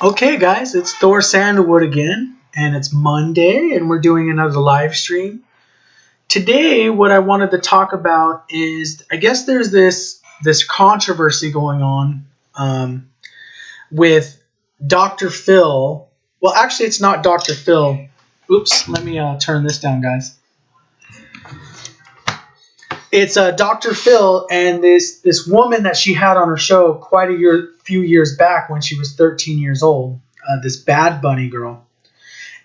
Okay, guys, it's Thor Sandalwood again, and it's Monday, and we're doing another live stream. Today, what I wanted to talk about is, I guess there's this controversy going on with Dr. Phil. Well, actually, it's not Dr. Phil. Oops, let me turn this down, guys. It's Dr. Phil and this woman that she had on her show quite a few years back when she was 13 years old. This Bad Bunny girl,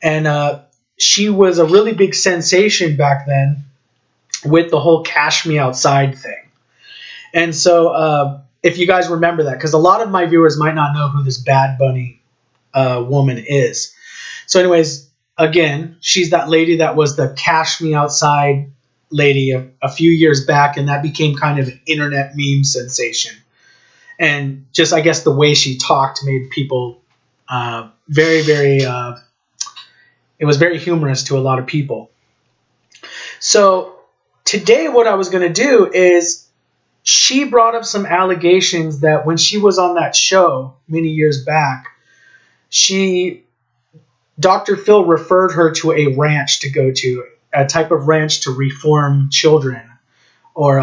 and she was a really big sensation back then with the whole "Cash Me Outside" thing. And so, if you guys remember that, because a lot of my viewers might not know who this Bad Bunny woman is. So, anyways, again, she's that lady that was the "Cash Me Outside" lady a few years back, and that became kind of an internet meme sensation. And just, I guess, the way she talked made people it was very humorous to a lot of people. So today what I was going to do is, she brought up some allegations that when she was on that show many years back, Dr. Phil referred her to a ranch to go to, a type of ranch to reform children or,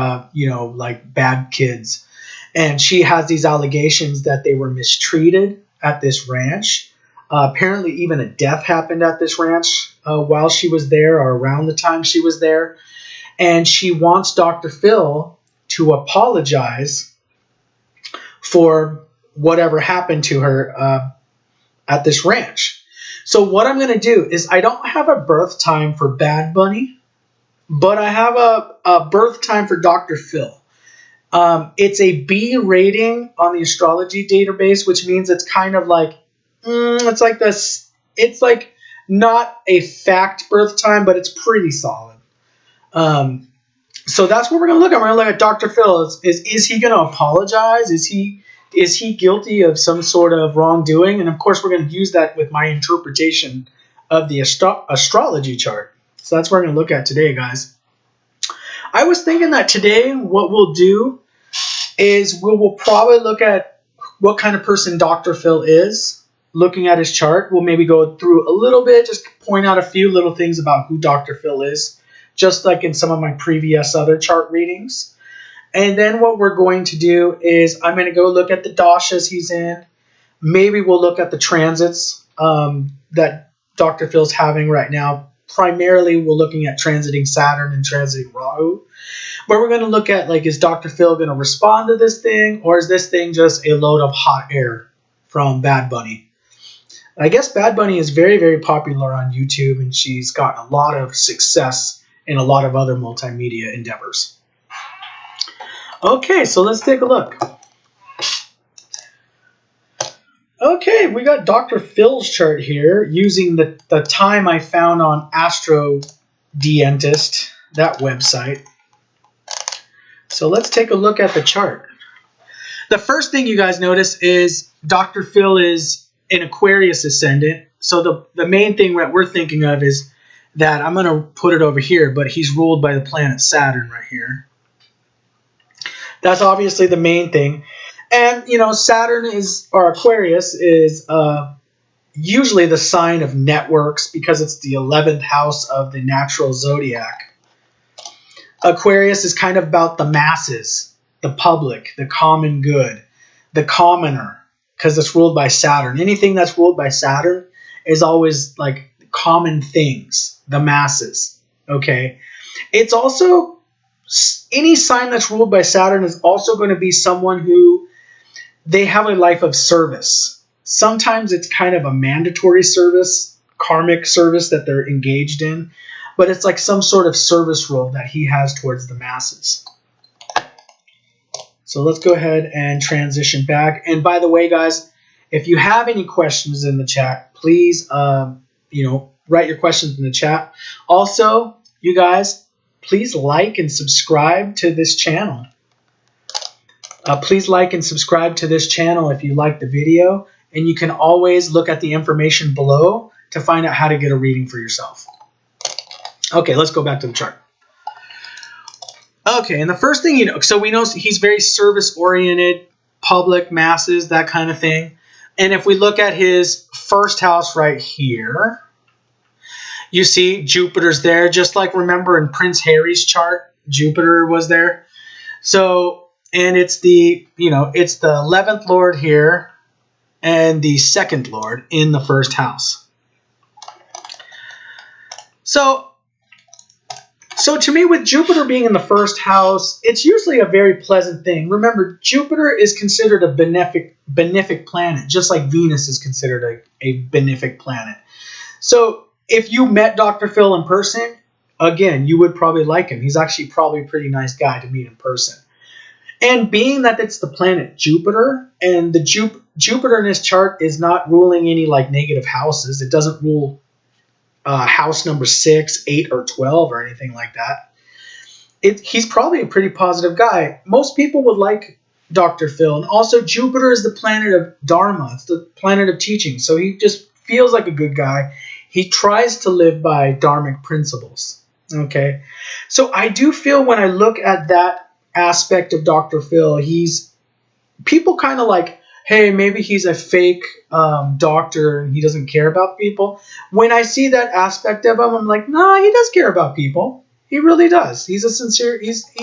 like bad kids. And she has these allegations that they were mistreated at this ranch. Apparently even a death happened at this ranch while she was there, or around the time she was there. And she wants Dr. Phil to apologize for whatever happened to her at this ranch. So what I'm going to do is, I don't have a birth time for Bad Bunny, but I have a birth time for Dr. Phil. It's a B rating on the Astrology database, which means it's kind of like, it's like this. It's like not a fact birth time, but it's pretty solid. So that's what we're going to look at. We're going to look at Dr. Phil. Is he going to apologize? Is he guilty of some sort of wrongdoing? And of course, we're going to use that with my interpretation of the astrology chart. So that's what we're going to look at today, guys. I was thinking that today what we'll do is we'll probably look at what kind of person Dr. Phil is. Looking at his chart, we'll maybe go through a little bit, just point out a few little things about who Dr. Phil is, just like in some of my previous other chart readings. And then what we're going to do is, I'm going to go look at the dashas he's in. Maybe we'll look at the transits that Dr. Phil's having right now. Primarily, we're looking at transiting Saturn and transiting Rahu. But we're going to look at, like, is Dr. Phil going to respond to this thing, or is this thing just a load of hot air from Bad Bunny? I guess Bad Bunny is very, very popular on YouTube, and she's gotten a lot of success in a lot of other multimedia endeavors. Okay, so let's take a look. Okay, we got Dr. Phil's chart here using the time I found on Astrology, that website. So let's take a look at the chart. The first thing you guys notice is Dr. Phil is an Aquarius ascendant. So the main thing that we're thinking of is that, I'm going to put it over here, but he's ruled by the planet Saturn right here. That's obviously the main thing. And, Saturn or Aquarius is usually the sign of networks, because it's the 11th house of the natural zodiac. Aquarius is kind of about the masses, the public, the common good, the commoner, because it's ruled by Saturn. Anything that's ruled by Saturn is always like common things, the masses. Okay. It's also, any sign that's ruled by Saturn is also going to be someone who, they have a life of service. Sometimes it's kind of a mandatory service, karmic service that they're engaged in, but it's like some sort of service role that he has towards the masses. So let's go ahead and transition back. And by the way, guys, if you have any questions in the chat, please, write your questions in the chat. Also, you guys, please like and subscribe to this channel. Please like and subscribe to this channel if you like the video. And you can always look at the information below to find out how to get a reading for yourself. Okay, let's go back to the chart. Okay, and the first thing so we know he's very service-oriented, public, masses, that kind of thing. And if we look at his first house right here, you see Jupiter's there, just like remember in Prince Harry's chart, Jupiter was there. So, and it's the, it's the 11th Lord here and the 2nd Lord in the first house. So to me, with Jupiter being in the first house, it's usually a very pleasant thing. Remember, Jupiter is considered a benefic planet, just like Venus is considered a benefic planet. So if you met Dr. Phil in person, again, you would probably like him. He's actually probably a pretty nice guy to meet in person. And being that it's the planet Jupiter, and the Jupiter in his chart is not ruling any like negative houses. It doesn't rule house number 6, 8, or 12 or anything like that. He's probably a pretty positive guy. Most people would like Dr. Phil. And also Jupiter is the planet of Dharma. It's the planet of teaching. So he just feels like a good guy. He tries to live by dharmic principles. Okay. So I do feel when I look at that aspect of Dr. Phil, people kind of like, hey, maybe he's a fake doctor and he doesn't care about people. When I see that aspect of him, I'm like, nah, he does care about people. He really does. He's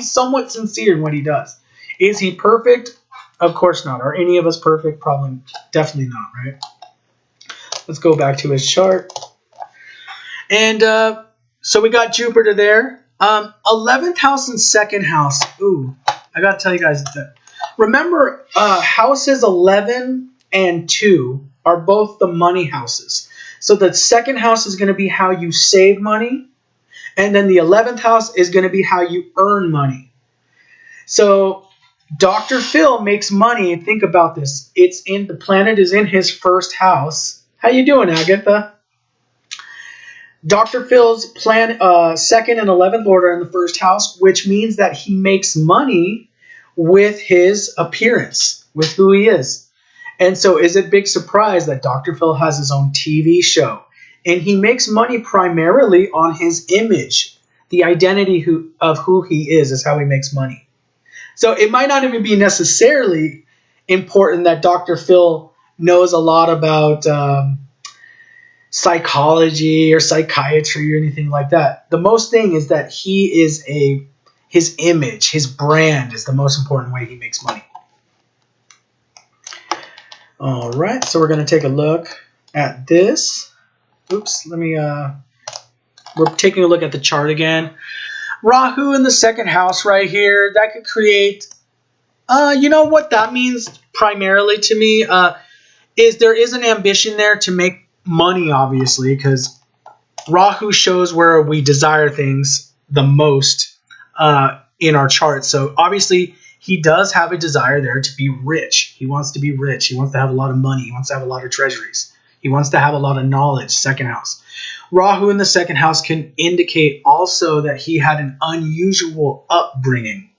somewhat sincere in what he does. Is he perfect? Of course not. Are any of us perfect? Probably, definitely not, right? Let's go back to his chart. And so we got Jupiter there. 11th house and 2nd house. Ooh, I got to tell you guys that. Remember, houses 11 and 2 are both the money houses. So the 2nd house is going to be how you save money. And then the 11th house is going to be how you earn money. So Dr. Phil makes money. Think about this. The planet is in his first house. How you doing, Agatha? Dr. Phil's 2nd and 11th Lord are in the first house, which means that he makes money with his appearance, with who he is. And so is it a big surprise that Dr. Phil has his own TV show? And he makes money primarily on his image. The identity of who he is how he makes money. So it might not even be necessarily important that Dr. Phil knows a lot about psychology or psychiatry or anything like that. The most thing is that his image, his brand is the most important way he makes money. All right, so we're going to take a look at this. Oops, we're taking a look at the chart again. Rahu in the 2nd house right here, that could create, you know what that means primarily to me, is there is an ambition there to make money, obviously, because Rahu shows where we desire things the most in our chart. So obviously he does have a desire there to be rich. He wants to be rich. He wants to have a lot of money. He wants to have a lot of treasuries. He wants to have a lot of knowledge. 2nd house. Rahu in the 2nd house can indicate also that he had an unusual upbringing.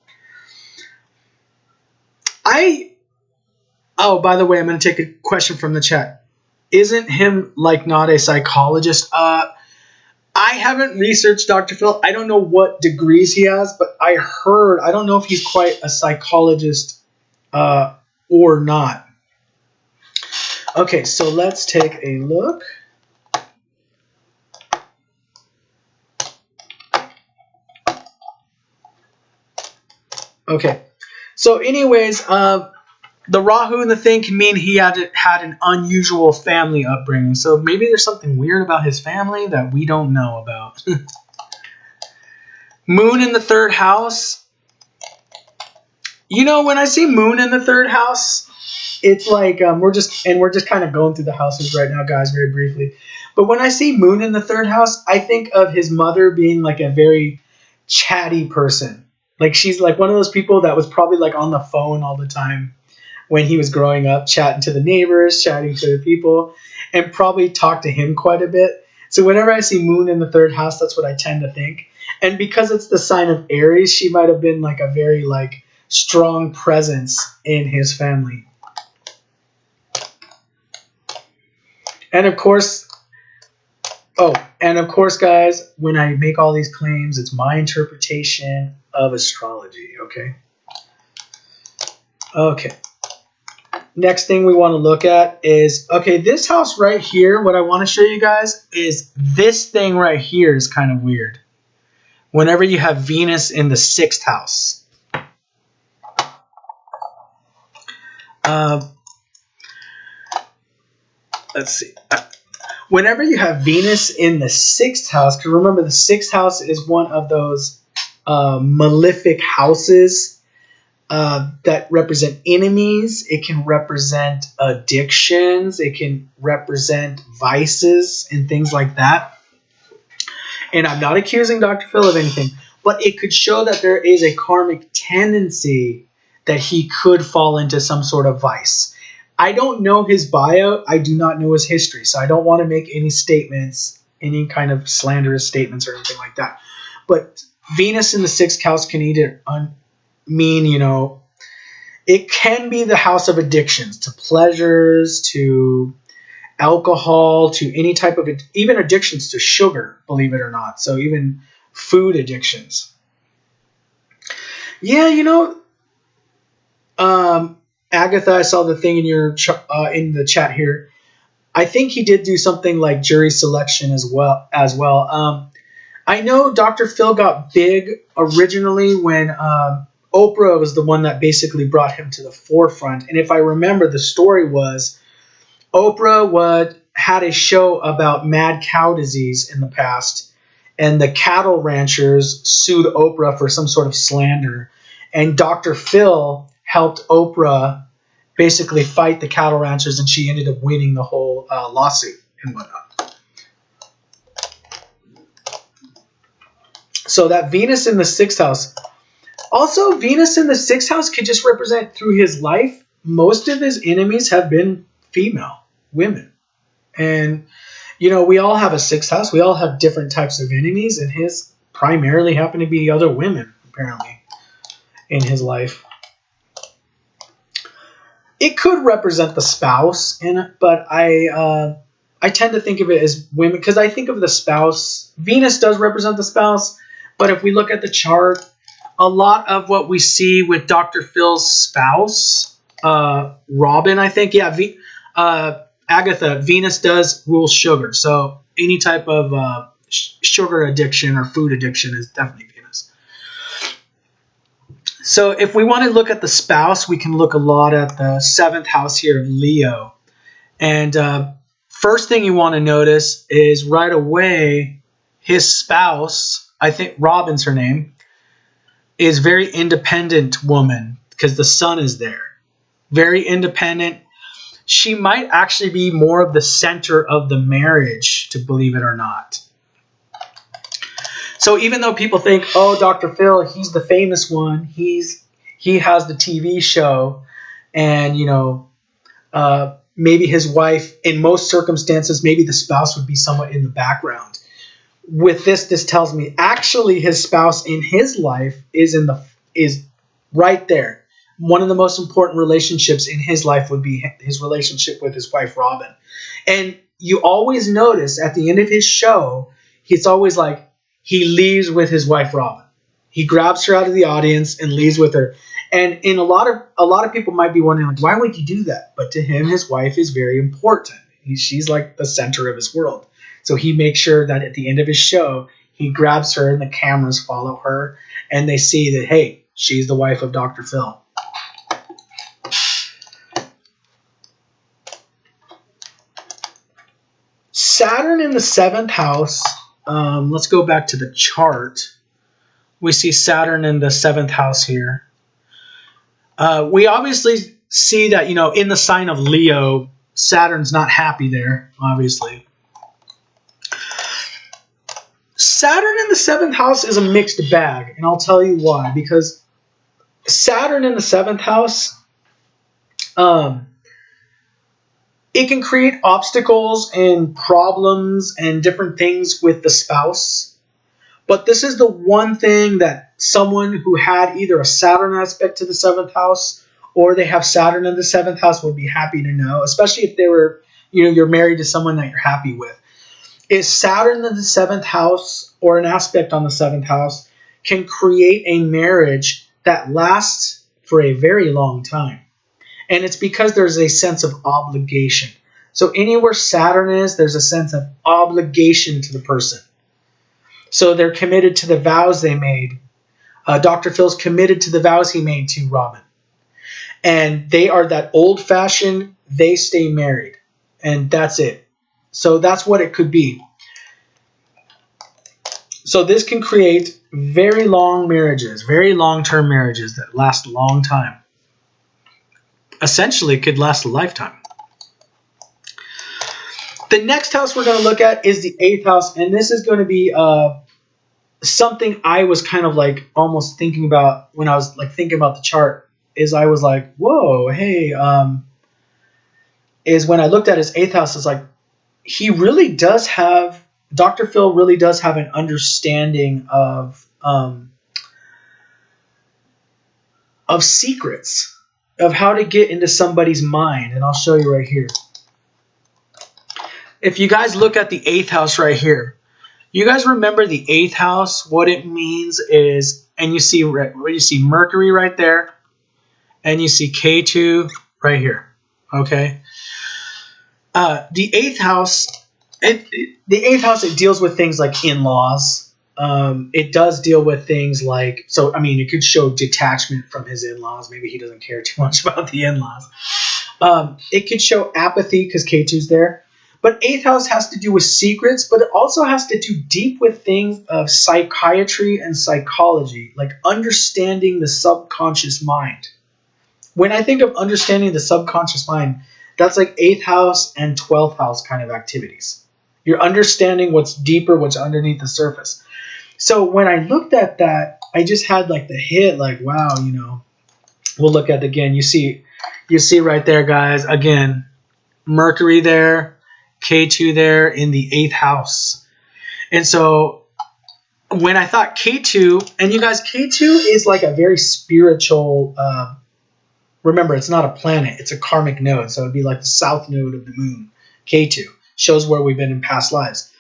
Oh, by the way, I'm going to take a question from the chat. Isn't him not a psychologist? I haven't researched Dr. Phil. I don't know what degrees he has, but I don't know if he's quite a psychologist or not. Okay, so let's take a look. Okay, so anyways, the Rahu and the thing can mean he had an unusual family upbringing. So maybe there's something weird about his family that we don't know about. Moon in the 3rd house. When I see Moon in the 3rd house, it's like we're just kind of going through the houses right now, guys, very briefly. But when I see Moon in the 3rd house, I think of his mother being like a very chatty person. Like she's like one of those people that was probably like on the phone all the time when he was growing up, chatting to the neighbors, chatting to the people, and probably talked to him quite a bit. So whenever I see Moon in the 3rd house, that's what I tend to think. And because it's the sign of Aries, she might have been like a very strong presence in his family. And of course, guys, when I make all these claims, it's my interpretation of astrology, okay? Okay. next thing we want to look at is, okay, this house right here, what I want to show you guys is this thing right here is kind of weird. Whenever you have Venus in the 6th house. Let's see. Whenever you have Venus in the 6th house, because remember the 6th house is one of those malefic houses that represent enemies. It can represent addictions. It can represent vices and things like that. And I'm not accusing Dr. Phil of anything, but it could show that there is a karmic tendency that he could fall into some sort of vice. I don't know his bio. I do not know his history, so I don't want to make any statements, any kind of slanderous statements or anything like that. But Venus in the 6th house can either mean, you know, it can be the house of addictions, to pleasures, to alcohol, to any type of, even addictions to sugar, believe it or not. So even food addictions. Yeah, you know, Agatha, I saw the thing in your in the chat here. I think he did do something like jury selection as well. I know Dr. Phil got big originally when Oprah was the one that basically brought him to the forefront. And if I remember, the story was Oprah had a show about mad cow disease in the past, and the cattle ranchers sued Oprah for some sort of slander. And Dr. Phil helped Oprah basically fight the cattle ranchers, and she ended up winning the whole lawsuit and whatnot. So that Venus in the 6th house. Also, Venus in the 6th house could just represent through his life, most of his enemies have been female, women. And, you know, we all have a 6th house. We all have different types of enemies, and his primarily happen to be other women, apparently, in his life. It could represent the spouse in it, but I tend to think of it as women, because I think of the spouse. Venus does represent the spouse, but if we look at the chart, a lot of what we see with Dr. Phil's spouse, Robin, I think, yeah, Agatha, Venus does rule sugar. So any type of sugar addiction or food addiction is definitely Venus. So if we want to look at the spouse, we can look a lot at the 7th house here of Leo. And first thing you want to notice is right away, his spouse, I think Robin's her name, is very independent woman because the sun is there. Very independent. She might actually be more of the center of the marriage, to believe it or not. So even though people think, oh, Dr. Phil, he's the famous one. He has the TV show, and, you know, maybe his wife, in most circumstances, maybe the spouse would be somewhat in the background. With this tells me actually his spouse in his life is right there. One of the most important relationships in his life would be his relationship with his wife, Robin. And you always notice at the end of his show, it's always like he leaves with his wife, Robin. He grabs her out of the audience and leaves with her. And in a lot of people might be wondering, like, why would you do that? But to him, his wife is very important. She's like the center of his world. So he makes sure that at the end of his show, he grabs her and the cameras follow her, and they see that, hey, she's the wife of Dr. Phil. Saturn in the 7th house. Let's go back to the chart. We see Saturn in the 7th house here. We obviously see that, you know, in the sign of Leo, Saturn's not happy there, obviously. Saturn in the 7th house is a mixed bag, and I'll tell you why. Because Saturn in the 7th house, it can create obstacles and problems and different things with the spouse. But this is the one thing that someone who had either a Saturn aspect to the 7th house or they have Saturn in the 7th house would be happy to know, especially if they were, you know, you're married to someone that you're happy with. Is Saturn in the 7th house or an aspect on the 7th house can create a marriage that lasts for a very long time. And it's because there's a sense of obligation. So anywhere Saturn is, there's a sense of obligation to the person. So they're committed to the vows they made. Dr. Phil's committed to the vows he made to Robin. And they are that old-fashioned, they stay married. And that's it. So that's what it could be. So this can create very long marriages, very long-term marriages that last a long time. Essentially, could last a lifetime. The next house we're going to look at is the 8th house, and this is going to be something I was kind of like almost thinking about when I was like thinking about the chart. Is I was like, whoa, hey, is when I looked at his 8th house, it's like he really does have, Dr. Phil really does have an understanding of secrets, of how to get into somebody's mind, and I'll show you right here. If you guys look at the 8th house right here, you guys remember the 8th house, what it means is, and you see Mercury right there, and you see K2 right here, okay? The 8th house, it deals with things like in-laws. It does deal with things like, so, I mean, it could show detachment from his in-laws. Maybe he doesn't care too much about the in-laws. It could show apathy because K2's there. But 8th house has to do with secrets, but it also has to do deep with things of psychiatry and psychology, like understanding the subconscious mind. When I think of understanding the subconscious mind, that's like 8th house and 12th house kind of activities. You're understanding what's deeper, what's underneath the surface. So when I looked at that, I just had like the hit, like, wow, you know, we'll look at it again. You see right there, guys, again, Mercury there, K2 there in the 8th house. And so when I thought K2, and you guys, K2 is like a very spiritual, remember, it's not a planet, it's a karmic node. So it'd be like the south node of the moon. K2 shows where we've been in past lives.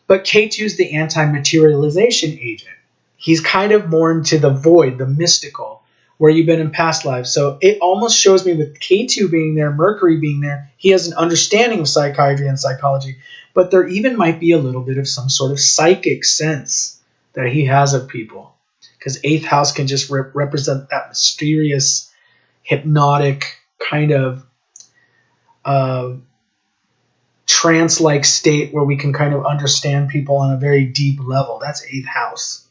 But K2 is the anti-materialization agent. He's kind of more into the void, the mystical, where you've been in past lives. So it almost shows me with K2 being there, Mercury being there, he has an understanding of psychiatry and psychology, but there even might be a little bit of some sort of psychic sense that he has of people. Because 8th house can just represent that mysterious, hypnotic kind of trance-like state where we can kind of understand people on a very deep level. That's 8th house.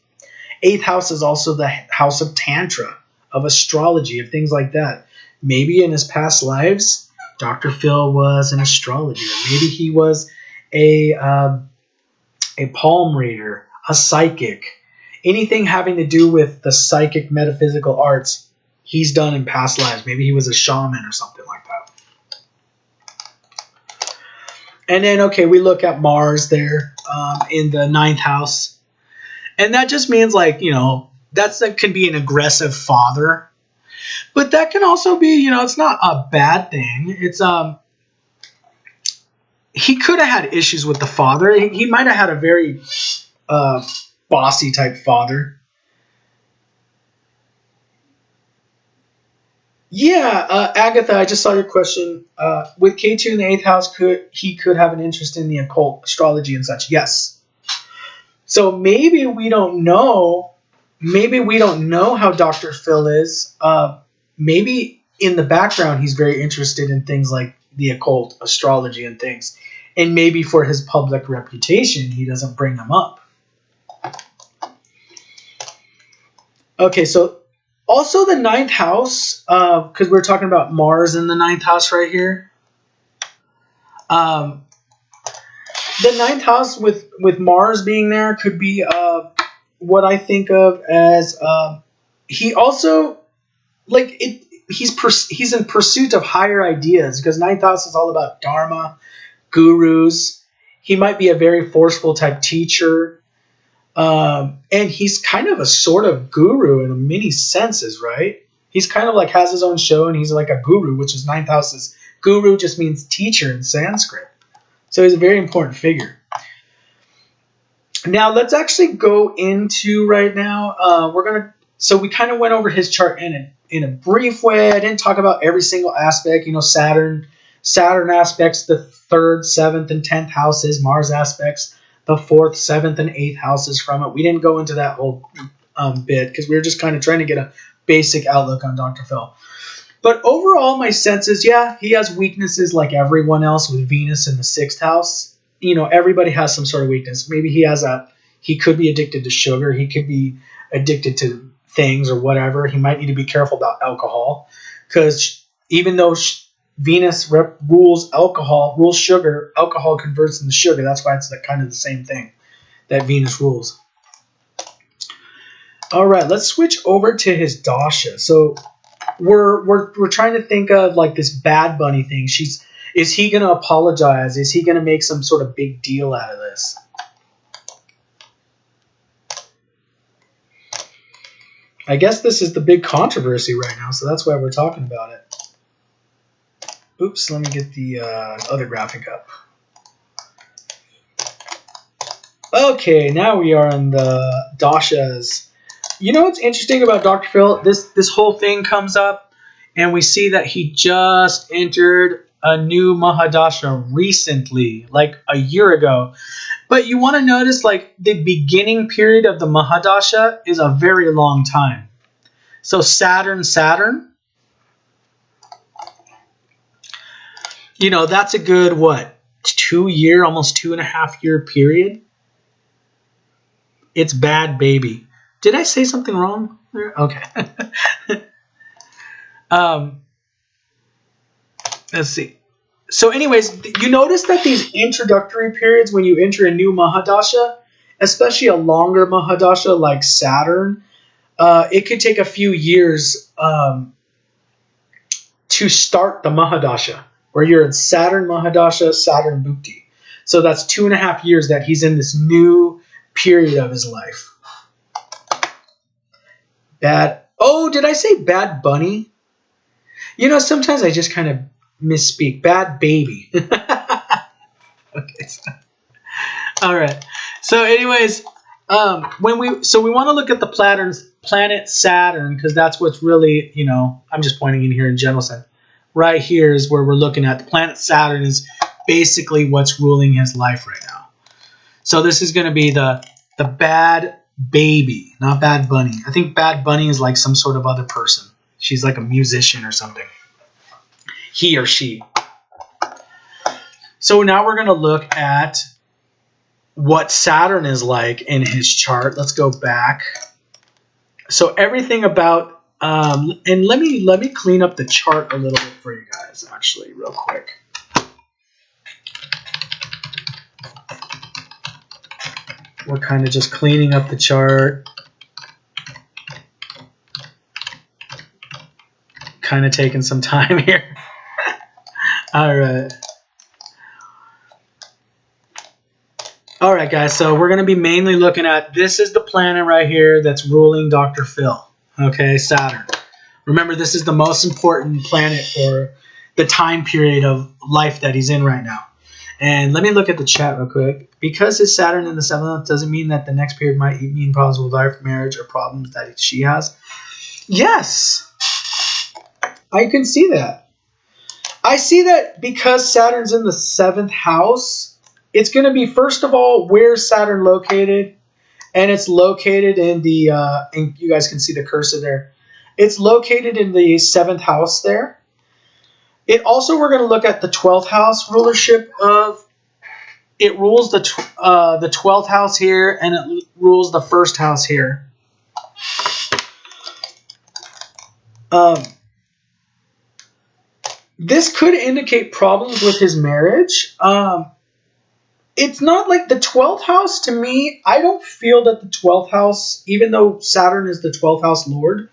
8th house is also the house of Tantra, of astrology, of things like that. Maybe in his past lives, Dr. Phil was an astrologer. Maybe he was a palm reader, a psychic. Anything having to do with the psychic metaphysical arts, he's done in past lives. Maybe he was a shaman or something like that. And then, okay, we look at Mars there in the 9th house. And that just means, like, you know, that can be an aggressive father. But that can also be, you know, it's not a bad thing. It's he could have had issues with the father. He might have had a very bossy type father. Yeah, Agatha, I just saw your question. With K2 in the 8th house, he could have an interest in the occult, astrology, and such. Yes. So maybe we don't know. Maybe we don't know how Dr. Phil is. Maybe in the background he's very interested in things like the occult, astrology, and things. And maybe for his public reputation, he doesn't bring them up. Okay, so also the 9th house, because we're talking about Mars in the 9th house right here. The 9th house with Mars being there could be what I think of as he also, like, he's in pursuit of higher ideas, because 9th house is all about dharma, gurus. He might be a very forceful type teacher, and he's kind of a sort of guru in many senses, right? He's kind of like has his own show, and he's like a guru, which is 9th house's guru just means teacher in Sanskrit. So he's a very important figure. Now let's actually go into right now. We're going to So we kind of went over his chart in a brief way. I didn't talk about every single aspect. You know, Saturn aspects the 3rd, 7th, and 10th houses. Mars aspects the 4th, 7th, and 8th houses from it. We didn't go into that whole bit because we were just kind of trying to get a basic outlook on Dr. Phil. But overall, my sense is, yeah, he has weaknesses like everyone else with Venus in the 6th house. You know, everybody has some sort of weakness. Maybe he could be addicted to sugar. He could be addicted to things or whatever. He might need to be careful about alcohol, because even though Venus rules sugar, alcohol converts into sugar. That's why it's kind of the same thing that Venus rules. All right, let's switch over to his dasha. So we're trying to think of like this Bad Bunny thing. Is he going to apologize? Is he going to make some sort of big deal out of this? I guess this is the big controversy right now, so that's why we're talking about it. Oops, let me get the other graphic up. Okay, now we are in the dashas. You know what's interesting about Dr. Phil? This whole thing comes up, and we see that he just entered a new Mahadasha recently, like a year ago. But you want to notice, like, the beginning period of the Mahadasha is a very long time. So Saturn, you know, that's a good, what, 2 year, almost 2.5 year period. It's Bhad Bhabie. Did I say something wrong? Okay. Let's see. So anyways, you notice that these introductory periods when you enter a new Mahadasha, especially a longer Mahadasha like Saturn, it could take a few years to start the Mahadasha, where you're in Saturn Mahadasha, Saturn Bhukti. So that's 2.5 years that he's in this new period of his life. Did I say Bad Bunny? You know, sometimes I just kind of misspeak. Bhad Bhabie. Okay. All right. So anyways, we want to look at the planet Saturn, because that's what's really, you know, I'm just pointing in here in general sense. Right here is where we're looking at. The planet Saturn is basically what's ruling his life right now. So this is going to be the Bhad Bhabie, not Bad Bunny. I think Bad Bunny is like some sort of other person. She's like a musician or something. He or she. So now we're going to look at what Saturn is like in his chart. Let's go back. So everything about and let me clean up the chart a little bit for you guys, actually, real quick. We're kind of just cleaning up the chart. Kind of taking some time here. All right. All right, guys. So we're going to be mainly looking at, this is the planet right here that's ruling Dr. Phil. Okay, Saturn. Remember, this is the most important planet for the time period of life that he's in right now. And let me look at the chat real quick. Because his Saturn in the 7th doesn't mean that the next period might mean problems with life, marriage, or problems that she has. Yes. I can see that. I see that because Saturn's in the 7th house, it's going to be, first of all, where's Saturn located? And it's located in the, and you guys can see the cursor there. It's located in the 7th house there. It also, we're going to look at the 12th house rulership of, it rules the 12th house here, and it rules the 1st house here. This could indicate problems with his marriage. It's not like the 12th house, to me, I don't feel that the 12th house, even though Saturn is the 12th house lord,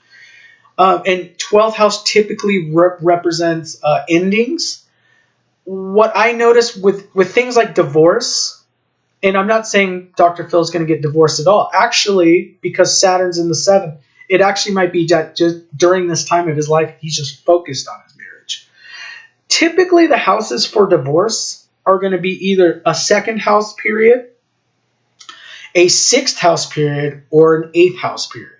and 12th house typically represents endings. What I notice with things like divorce, and I'm not saying Dr. Phil's going to get divorced at all. Actually, because Saturn's in the 7th, it actually might be that just during this time of his life, he's just focused on his marriage. Typically, the houses for divorce are going to be either a 2nd house period, a 6th house period, or an 8th house period.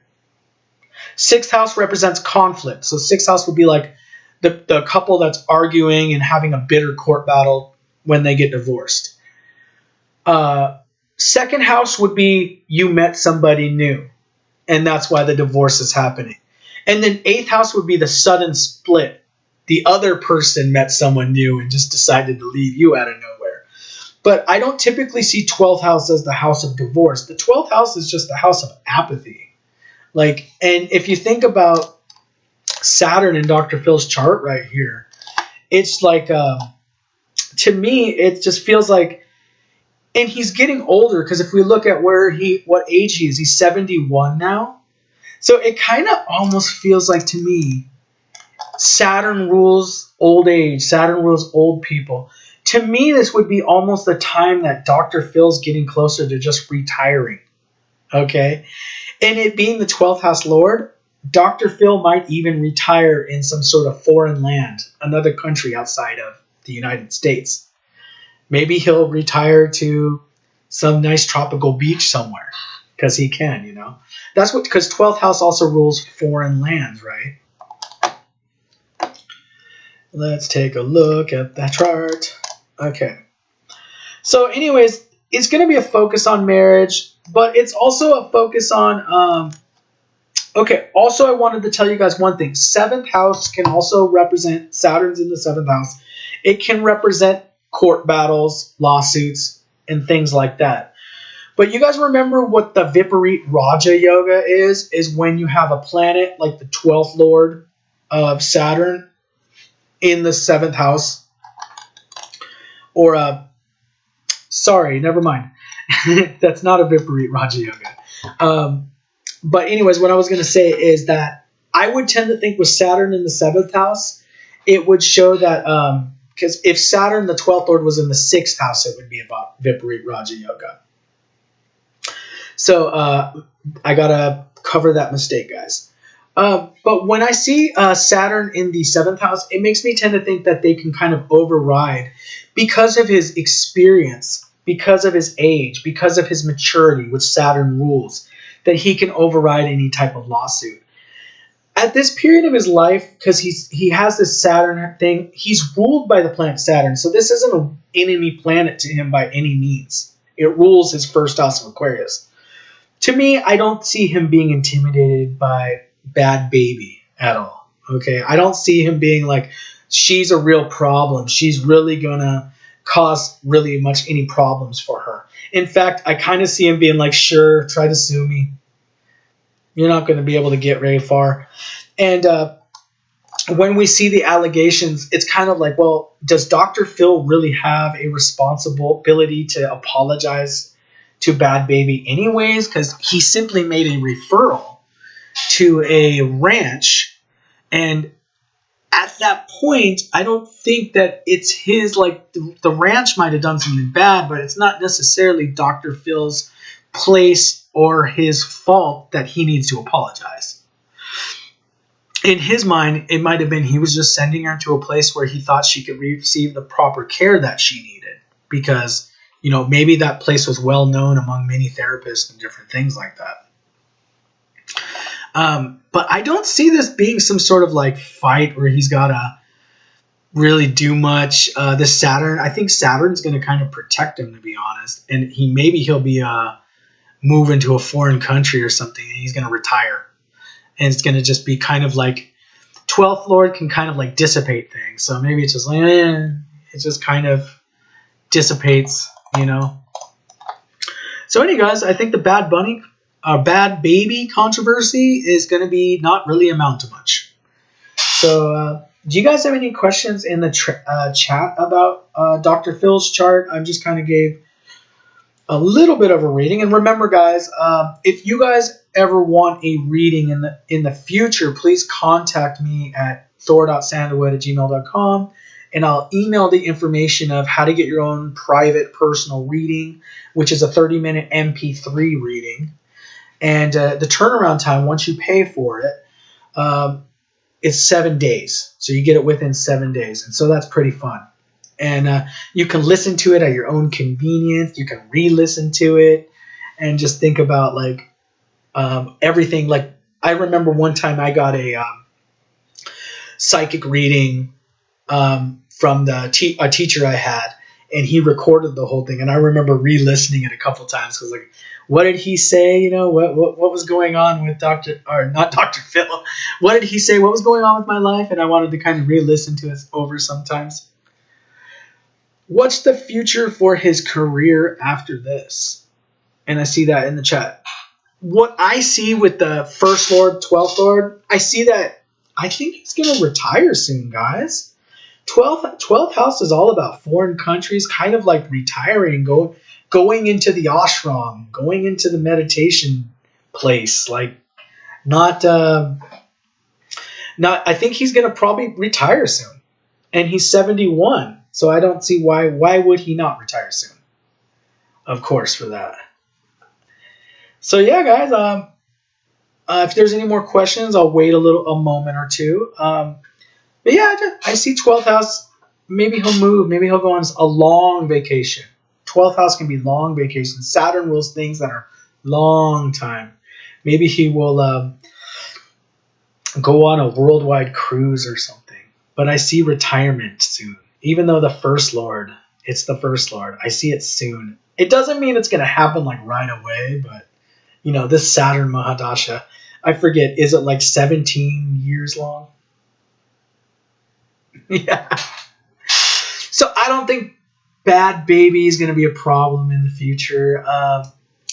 Sixth house represents conflict. So sixth house would be like the couple that's arguing and having a bitter court battle when they get divorced. Second house would be you met somebody new, and that's why the divorce is happening. And then eighth house would be the sudden split. The other person met someone new and just decided to leave you out of nowhere. But I don't typically see 12th house as the house of divorce. The 12th house is just the house of apathy. Like, and if you think about Saturn in Dr. Phil's chart right here, it's like, to me, it just feels like, and he's getting older, because if we look at what age he is, he's 71 now. So it kind of almost feels like, to me, Saturn rules old age. Saturn rules old people. To me, this would be almost the time that Dr. Phil's getting closer to just retiring. Okay? And it being the 12th house lord, Dr. Phil might even retire in some sort of foreign land, another country outside of the United States. Maybe he'll retire to some nice tropical beach somewhere, because he can, you know. That's what, because 12th house also rules foreign lands, right? Let's take a look at that chart. Okay. So anyways, it's going to be a focus on marriage, but it's also a focus on, okay, also I wanted to tell you guys one thing. 7th house can also represent, Saturn's in the 7th house. It can represent court battles, lawsuits, and things like that. But you guys remember what the Viparit Raja Yoga is when you have a planet like the 12th lord of Saturn in the 7th house. Or, sorry, never mind. That's not a Viparit Raja Yoga. But anyways, what I was going to say is that I would tend to think with Saturn in the 7th house, it would show that, because if Saturn, the 12th lord, was in the 6th house, it would be about Viparit Raja Yoga. So I got to cover that mistake, guys. But when I see Saturn in the 7th house, it makes me tend to think that they can kind of override, because of his experience, because of his age, because of his maturity, which Saturn rules, that he can override any type of lawsuit. At this period of his life, because he has this Saturn thing, he's ruled by the planet Saturn. So this isn't an enemy planet to him by any means. It rules his first house of Aquarius. To me, I don't see him being intimidated by Bhad Bhabie at all. Okay, I don't see him being like, she's a real problem. She's really going to cause really much any problems for her. In fact, I kind of see him being like, sure, try to sue me. You're not going to be able to get very far. And when we see the allegations, it's kind of like, well, does Dr. Phil really have a responsibility to apologize to Bhad Bhabie anyways? Because he simply made a referral to a ranch, and at that point, I don't think that it's his, like, the ranch might have done something bad, but it's not necessarily Dr. Phil's place or his fault that he needs to apologize. In his mind, it might have been he was just sending her to a place where he thought she could receive the proper care that she needed, because, you know, maybe that place was well known among many therapists and different things like that. But I don't see this being some sort of like fight where he's got to really do much. This Saturn, I think Saturn's going to kind of protect him, to be honest. And he'll be moving to a foreign country or something, and he's going to retire. And it's going to just be kind of like 12th Lord can kind of like dissipate things. So maybe it's just like, it just kind of dissipates, you know. So anyway, guys, I think the Bhad Bhabie controversy is going to be not really amount to much. So do you guys have any questions in the chat about Dr. Phil's chart? I just kind of gave a little bit of a reading. And remember, guys, if you guys ever want a reading in the future, please contact me at thor.sandalwood@gmail.com, and I'll email the information of how to get your own private personal reading, which is a 30-minute MP3 reading. And the turnaround time, once you pay for it, is 7 days. So you get it within 7 days. And so that's pretty fun. And you can listen to it at your own convenience. You can re-listen to it and just think about like everything. Like I remember one time I got a psychic reading from a teacher I had, and he recorded the whole thing. And I remember re-listening it a couple times because, like, what did he say? You know, what was going on with not Dr. Phil? What did he say? What was going on with my life? And I wanted to kind of re-listen to it over sometimes. What's the future for his career after this? And I see that in the chat. What I see with the First Lord, 12th Lord, I see that I think he's going to retire soon, guys. 12th house is all about foreign countries, kind of like retiring, going into the ashram, going into the meditation place. Like, not. I think he's going to probably retire soon, and he's 71. So I don't see why would he not retire soon. Of course, for that. So yeah, guys. If there's any more questions, I'll wait a moment or two. But yeah, I see 12th house. Maybe he'll move. Maybe he'll go on a long vacation. 12th house can be long vacation. Saturn rules things that are long time. Maybe he will go on a worldwide cruise or something. But I see retirement soon. Even though it's the First Lord. I see it soon. It doesn't mean it's going to happen like right away, but you know, this Saturn Mahadasha, I forget, is it like 17 years long? Yeah. So I don't think Bhad Bhabie is going to be a problem in the future.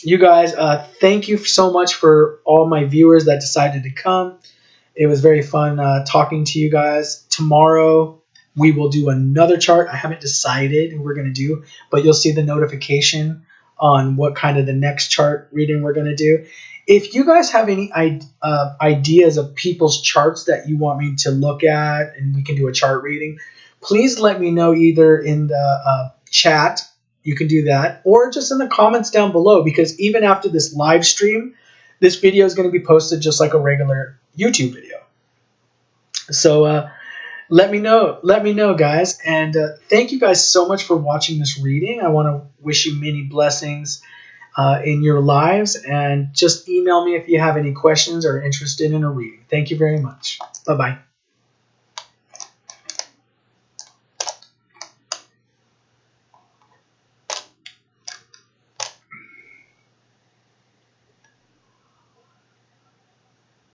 You guys, thank you so much for all my viewers that decided to come. It was very fun talking to you guys. Tomorrow we will do another chart. I haven't decided what we're going to do, but you'll see the notification on what kind of the next chart reading we're going to do. If you guys have any ideas of people's charts that you want me to look at and we can do a chart reading, please let me know either in the chat, you can do that, or just in the comments down below, because even after this live stream, this video is going to be posted just like a regular YouTube video. So let me know, guys. And thank you guys so much for watching this reading. I want to wish you many blessings in your lives, and just email me if you have any questions or interested in a reading. Thank you very much. Bye-bye.